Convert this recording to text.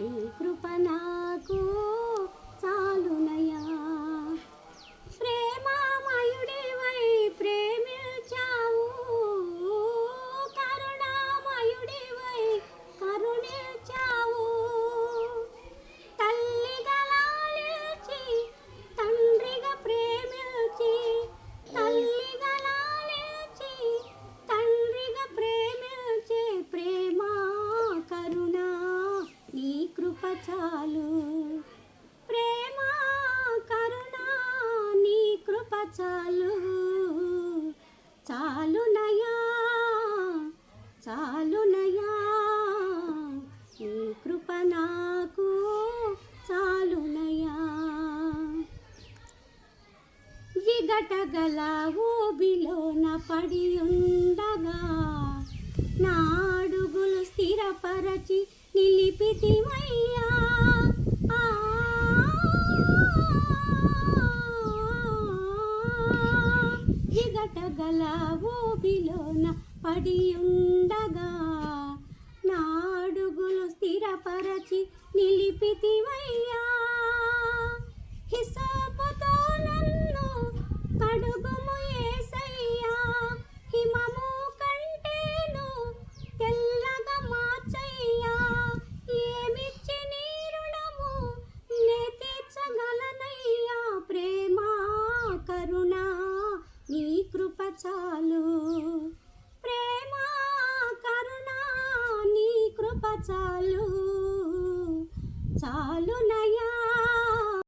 నీ కృప నాకు చాలునయా. ప్రేమామయుడివై ప్రేమించావు, కరుణామయుడివై కరుణించావు. తల్లిగా లాలించి తండ్రిగా ప్రేమించి, తల్లిగా లాలించి తండ్రిగా ప్రేమించే ప్రేమ కరుణ నీ కృప చాలు. ప్రేమ కరుణ నీ కృప చాలు. చాలునయా చాలునయా, నీ కృప నాకు చాలునయా. విగటగల ఊబిలోన పడి ఉండగా నా అడుగులు స్థిరపరచి నిలిపితివయ్యా. విగటగల ఊబిలోన పడి ఉండగా నా అడుగులు స్థిరపరచి నిలిపితివయ్యా. హిసోపుతో నన్ను కడుగుము యేసయ్యా, హిమము కంటేను తెల్లగా మార్చయ్యా. ఏమిచ్చి నీ రుణము నే తీర్చగలనయ్యా. ప్రేమ కరుణ నీ కృప చాలు. ప్రేమ కరుణ నీ కృప చాలు. చాలు